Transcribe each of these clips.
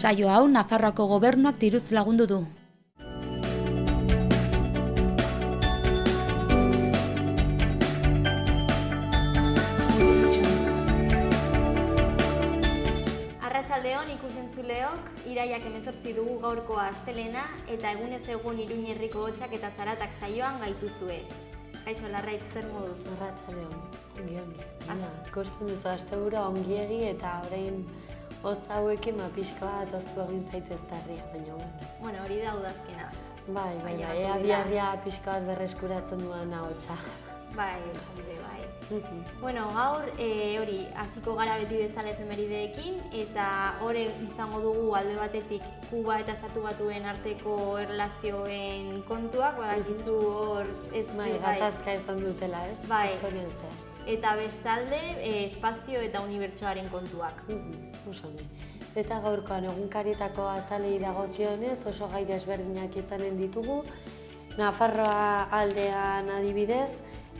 Saio hau Nafarroako gobernuak diruz lagundu du. Arratsaldeon ikusentzuleok, iraiak 18 dugu gaurko astelena eta egunez egun Iruña herriko hotsak eta zaratak saioan gaituzue. Kaixo Larraitz, zer moduz? Arratsaldeon, ongi. Ikusten duzu asteburua ongiegi eta orain hotz hauekin pixka bat oztu egin zaiteztarria, baina bueno, hori da udazkena. Bai, ea biharria pixka bat berreskuratzen duena hotsa. Bai. Bueno, gaur hori hasiko gara beti bezala efemerideekin eta hori izango dugu alde batetik Kuba eta Estatu Batuen arteko erlazioen kontuak, badakizu hor ez gatazka izan dutela, ez? Bai. Eta bestalde espazio eta unibertsoaren kontuak. Eta gaurkoan egunkarietako azalei dagokionez oso gai desberdinak izanen ditugu. Nafarroa aldean adibidez,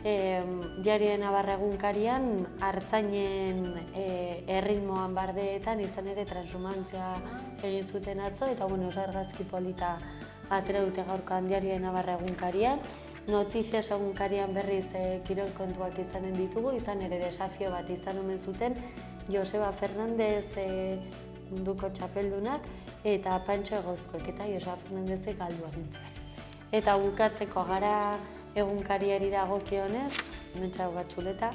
Diario de Navarra egunkarian artzainen erritmoan bardeetan izan ere transhumantzia egin zuten atzo eta oso argazki polita atera dute gaurkoan Diario de Navarra egunkarian. Notizias egunkarian berriz kirol kontuak izanen ditugu, izan ere desafio bat izan omen zuten Joseba Fernandez munduko txapeldunak eta Pantxo Egozkoek eta Joseba Fernandezek galdu egin zuen. Eta bukatzeko gara egunkariari dagokionez, mentxau bat txuleta,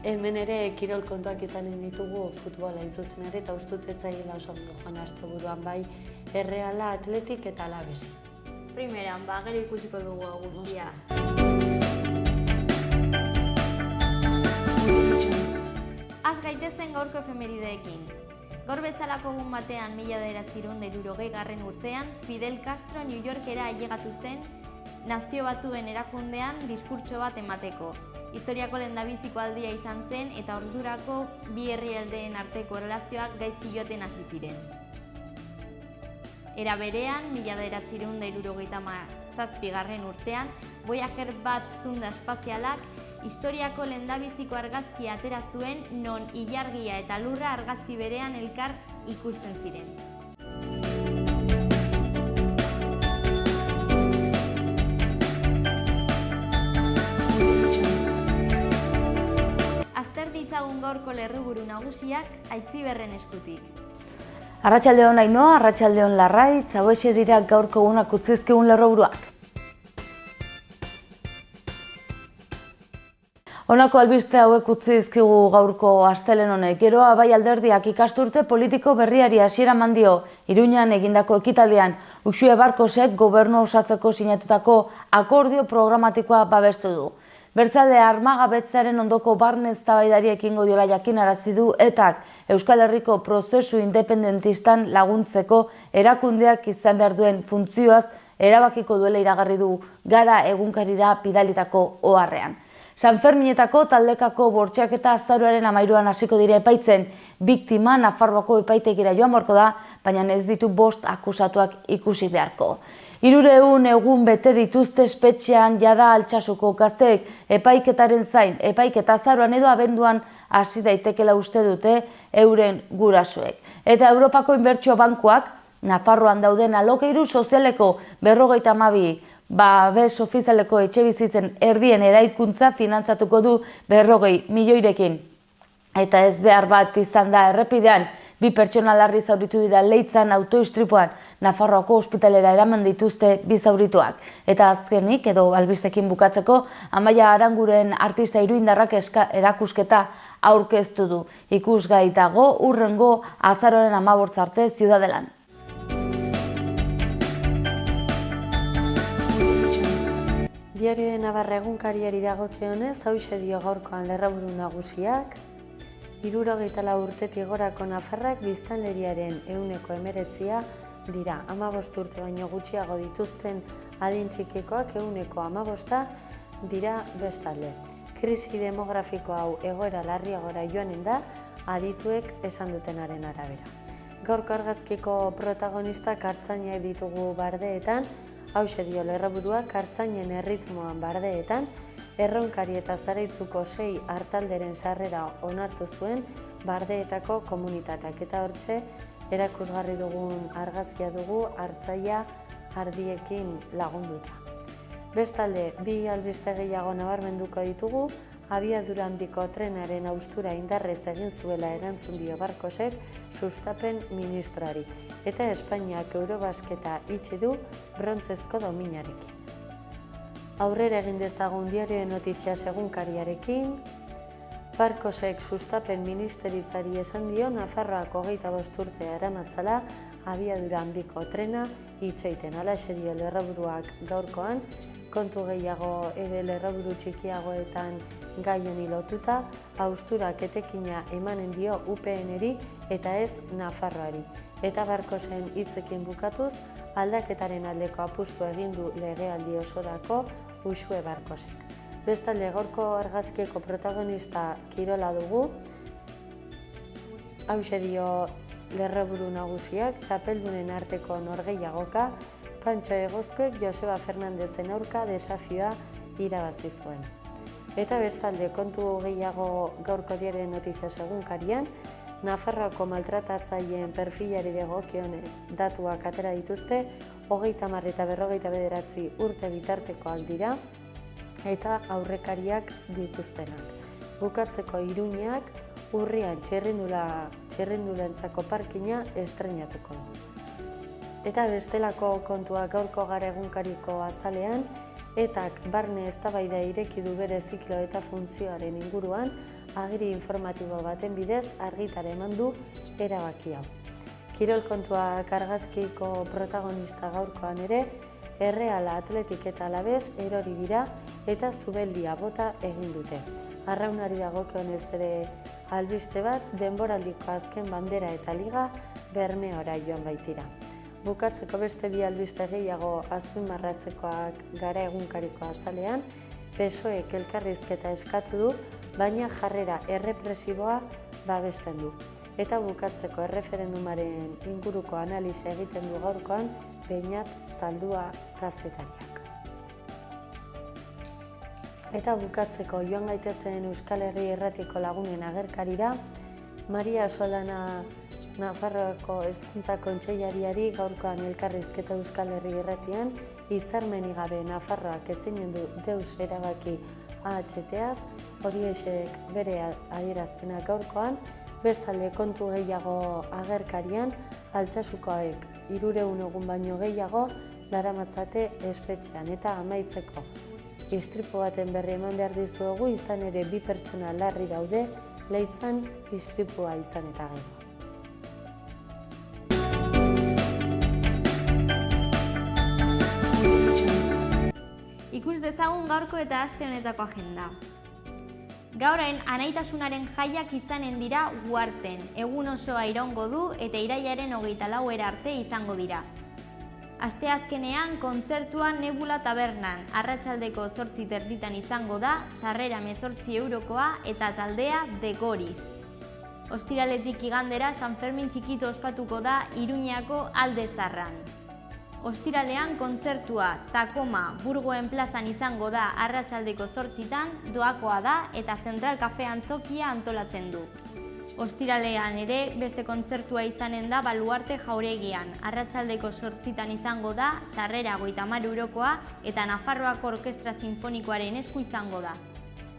hemen ere kirol kontuak izanen ditugu futbola intzuzen ere eta ustutetzaiela oso joan asteburuan bai Erreala, Atletik eta Alabesi. Primeran, gero ikusiko dugu guztia. Az gaitezen gaurko efemerideekin. Gaur bezalako egun batean 1960 urtean, Fidel Castro New Yorkera ailegatu zen Nazio Batuen erakundean diskurtso bat emateko. Historiako lehendabiziko aldia izan zen eta ordurako bi herrialdeen arteko erlazioak gaizki joaten hasi ziren. Era berean, 1977 urtean, Voyager bat zunda espazialak historiako lehendabiziko argazkia atera zuen non ilargia eta lurra argazki berean elkar ikusten ziren. Azter ditzagun gaurko lerruburu nagusiak Aitziberren eskutik. Arratsaldeon Ainhoa, arratsaldeon Larraitz, hauexe dira gaurko egunak utzizkigun lerroburuak. Honako albiste hauek utzizkigu gaurko astelehen honek. Geroa bai alderdiak ikasturte politiko berriari hasiera eman dio Iruñan egindako ekitaldian. Uxue Barkosek gobernu osatzeko sinatutako akordio programatikoa babestu du. Bertzale armagabetzearen ondoko barne eztabaidari ekingo diola jakinarazi du etak Euskal Herriko prozesu independentistan laguntzeko erakundeak izan behar duen funtzioaz erabakiko duela iragarri du Gara egunkarira bidalitako oharrean. Sanferminetako taldekako bortxaketa azaroaren 13an hasiko dira epaitzen, biktima Nafarroako epaitekira joan beharko da, baina ez ditu 5 akusatuak ikusi beharko. 300 egun bete dituzte espetxean jada Altsasuko gazteek epaiketaren zain, epaiketa azaroan edo abenduan hasi daitekela uste dute euren gurasoek. Eta Europako Inbertsio Bankuak Nafarroan dauden alokairu sozialeko 52 babes ofizialeko etxebizitzen erdien eraikuntza finantzatuko du 40 milioirekin. Eta ez behar bat izan da errepidean, 2 pertsona larri zauritu dira Leitzan autoistripuan, Nafarroako ospitalera eraman dituzte 2 zaurituak. Eta azkenik, edo albistekin bukatzeko, Amaia Aranguren artista iruindarrak erakusketa aurkeztu du. Ikusgai dago hurrengo azaroaren 15 arte Ziudadelan. Diario de Navarra egunkariari dagokionez, hauxe dio gaurkoan lerroburu nagusiak. 74 urtetik gorako nafarrak biztanleriaren 19% dira. 15 urte baino gutxiago dituzten adin txikikoak 15% dira bestalde. Krisi demografiko hau egoera larriagora joanen da, adituek esan dutenaren arabera. Gaurko argazkiko protagonistak artzainak ditugu bardeetan, hauxe dio lerroburuak artzainen erritmoan bardeetan, Erronkari eta Zaraitzuko 6 artalderen sarrera onartu zuen bardeetako komunitateak eta hortxe erakusgarri dugun argazkia dugu hartzaia ardiekin lagunduta. Bestalde, bi albiste gehiago nabarmenduko ditugu, abiadura handiko trenaren haustura indarrez egin zuela erantzun dio Barkosek sustapen ministroari, eta Espainiak Eurobasketa itxi du brontzezko dominarekin. Aurrera egin dezagun Diario de Noticias egunkariarekin, Barkosek sustapen ministeritzari esan dio Nafarroako 25 urte daramatzala abiadura handiko trena itxeiten. Halaxe dio lerroburuak gaurkoan, kontu gehiago ere lerroburu txikiagoetan gai honi lotuta, hausturak etekina emanen dio UPN-eri eta ez Nafarroari. Eta Barkosen hitzekin bukatuz, aldaketaren aldeko apustu egin du legealdi osorako Uxue Barkosek. Bestalde, gaurko argazkieko protagonista kirola dugu, hauxe dio lerroburu nagusiak, txapeldunen arteko norgehiagoka, Pantxo Egozkoek Joseba Fernandezen aurka desafioa irabazi zuen. Eta bestalde, kontu gehiago gaurko Diario de Noticias egunkarian, Nafarroako maltratatzaileen perfilari dagokionez datuak atera dituzte, 30 eta 59 urte bitartekoak dira, eta aurrekariak dituztenak. Bukatzeko Iruñak urrian txirrindulentzako parkina estreinatuko du. Eta bestelako kontuak gaurko Gara egunkariko azalean, etak barne eztabaida ireki du bere ziklo eta funtzioaren inguruan, agiri informatibo baten bidez argitara eman du erabaki hau. Kirol kontuak argazkiko protagonista gaurkoan ere, Erreala, Atletik eta Alabes erori dira eta Zubeldia bota egin dute. Arraunari dagokionez ere albiste bat, denboraldiko azken bandera eta liga Bermeora joan baitira. Bukatzeko beste bi albiste gehiago azpimarratzekoak Gara egunkariko azalean, PSOEk elkarrizketa eskatu du, baina jarrera errepresiboa babesten du. Eta bukatzeko erreferendumaren inguruko analisia egiten du gaurkoan Beñat Zaldua kazetariak. Eta bukatzeko joan gaitezen Euskal Herri Irratiko lagunen agerkarira, Maria Solana Nafarroako Hezkuntza Kontseilariari gaurkoan elkarrizketa Euskal Herri Irratian hitzarmenik gabe Nafarroak ezinen du deus erabaki AHTaz, horiexek bere adierazpenak gaurkoan, bestalde kontu gehiago agerkarian, Altsasukoek 300 egun baino gehiago daramatzate espetxean, eta amaitzeko istripu baten berri eman behar dizuegu, izan ere 2 pertsona larri daude Leitzan istripua izan eta gero. Ikus dezagun gaurko eta aste honetako agenda. Gaurain anaitasunaren jaiak izanen dira Uharten. Egun osoa iraungo du eta irailaren 24 arte izango dira. Asteazkenean kontzertua Nebula Tabernan, arratsaldeko 8:30 izango da, sarrera 18 eurokoa eta taldea The Goris. Ostiraletik igandera San Fermin txikito ospatuko da Iruñako Alde Zarran. Ostiralean kontzertua Takoma Burgoen plazan izango da arratsaldeko 8:00, doakoa da eta Zentral Kafe Antzokia antolatzen du. Ostiralean ere beste kontzertua izanen da Baluarte Jauregian, arratsaldeko 8:00 izango da, sarrera 50 eurokoa eta Nafarroako Orkestra Sinfonikoaren esku izango da.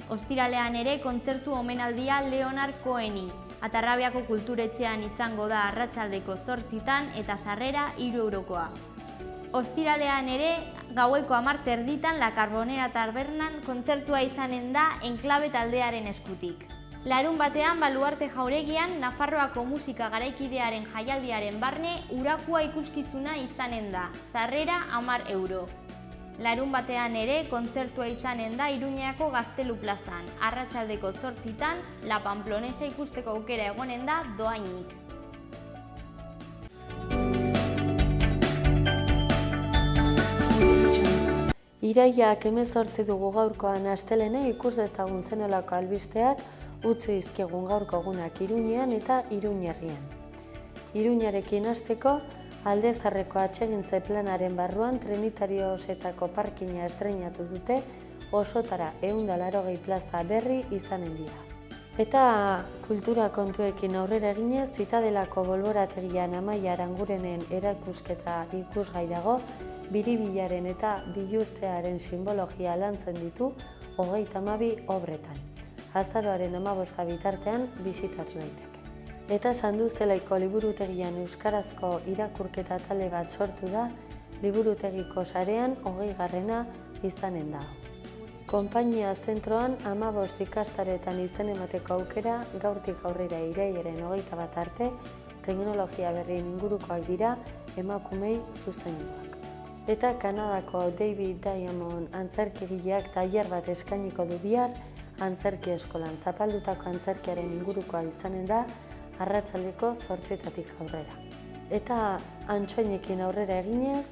Ostiralean ere kontzertu omenaldia Leonard Coheni, Atarrabiako Kulturetxean izango da arratsaldeko 8:00 eta sarrera 3 eurokoa. Ostiralean ere, gaueko 10:30 La Carbonera Tabernan kontzertua izanen da Enklabe taldearen eskutik. Larun batean Baluarte Jauregian, Nafarroako musika garaikidearen jaialdiaren barne urakua ikuskizuna izanen da, sarrera 10 euro. Larun batean ere, kontzertua izanen da Iruñako Gaztelu plazan, arratsaldeko 8:00 La Pamplonesa ikusteko aukera egonen da doainik. Irailak 18 dugu gaurkoan astelene ikus dezagun zenolako albisteak utzi dizkigun gaurko egunak Iruñean eta Iruñerrian. Iruñarekin hasteko, Alde Zarreko atsegintze planaren barruan Trinitariosetako parkina estreinatu dute, osotara 180 plaza berri izanen dira. Eta kultura kontuekin aurrera eginez, Zitadelako bolborategian Amaia Arangurenen erakusketa ikusgai dago, biribilaren eta biluztearen simbologia lantzen ditu 32 obretan. Azaroaren 15 bitartean bisitatu daiteke. Eta Sanduzelaiko liburutegian euskarazko irakurketa talde bat sortu da, liburutegiko sarean 20. izanen da. Konpainia zentroan 15 ikastaretan izen emateko aukera gaurtik aurrera irailaren 21 arte, teknologia berrien ingurukoak dira emakumei zuzenduak. Eta Kanadako David Diamond antzerkigileak tailer bat eskainiko du bihar, antzerki eskolan zapaldutako antzerkiaren ingurukoa izanen da, arratsaldeko 8:00 aurrera. Eta Antsoainekin aurrera eginez,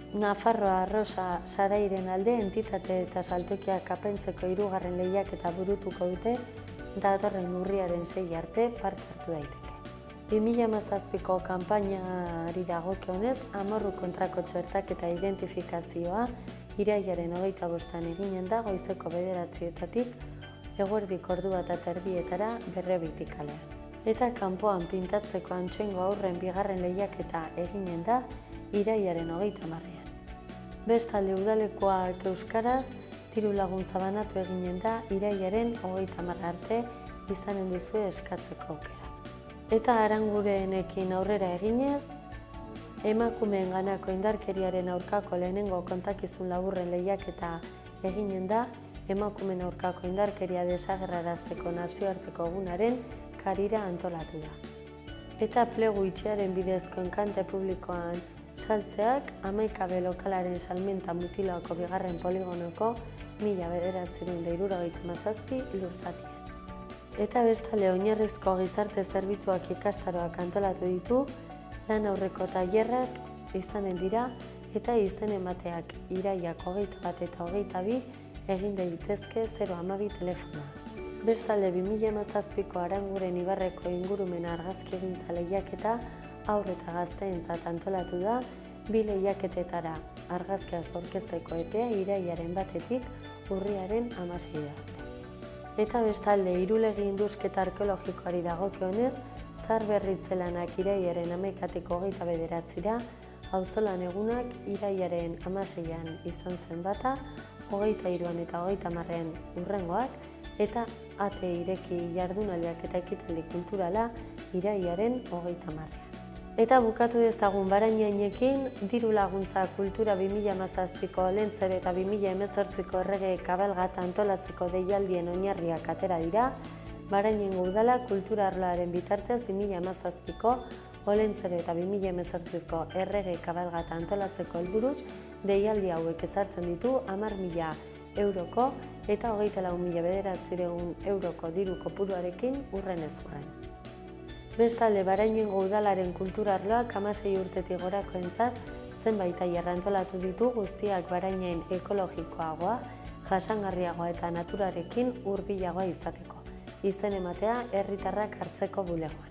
Nafarroa Rosa Sarairen alde entitate eta saltokiak kapentzeko 3. lehiaketa burutuko dute, datorren urriaren 6 arte parte hartu daiteke. 2017ko kanpainari dagokionez, amorru kontrako txertaketa identifikazioa irailaren 25an eginen da goizeko 9:00 eguerdik 1:30 Berrebitik kalean. Eta kanpoan pintatzeko Antsoaingo aurren 2. lehiaketa eginen da irailaren 30an. Bestalde udalekoak euskaraz, diru laguntza banatu eginen da irailaren 30 arte izanen duzue eskatzeko aukera. Eta Arangurenekin aurrera eginez, emakumeen ganako indarkeriaren aurkako lehenengo kontakizun laburren lehiaketa eginen da, emakumeen aurkako indarkeria desagerrarazteko nazioarteko egunaren karira antolatu da. Eta plegu itxearen bidezko enkante publikoan saltzeak 11 lokalaren salmenta Mutiloako 2. poligonoko 1977 lurzatian. Eta bestalde oinarrizko gizarte zerbitzuak ikastaroak antolatu ditu, lan aurreko tailerrak izanen dira eta izen emateak irailak 21 eta 22 egin daitezke 012 telefonoa. Bestalde 2017ko Aranguren Ibarreko ingurumena argazkigintza lehiaketa haur eta gazteentzat antolatu da, 2 lehiaketetara argazkiak aurkezteko epea irailaren 1 urriaren 16 arte. Eta bestalde Irulegi indusketa arkeologikoari dagokionez, zaharberritze lanak irailaren 11tik 29ra, auzolan egunak irailaren 16an izan zen bata, 23an eta 30an hurrengoak, eta ate ireki jardunaldiak eta ekitaldi kulturala irailaren 30an. Eta bukatu dezagun Barainainekin, diru laguntza kultura 2017ko Olentzero eta 2018ko errege kabalgata antolatzeko deialdien oinarriak atera dira, Barainengo udala kultura arloaren bitartez 2017ko Olentzero eta 2018ko errege kabalgata antolatzeko helburuz deialdi hauek ezartzen ditu 10.000 euroko eta 24.900 euroko diru kopuruarekin urrenez urren. Bestalde Barainengo udalaren kultura arloak 16 urtetik gorakoentzat zenbait tailer antolatu ditu guztiak Barainen ekologikoagoa, jasangarriagoa eta naturarekin hurbilagoa izateko. Izen ematea herritarrak hartzeko bulegoan.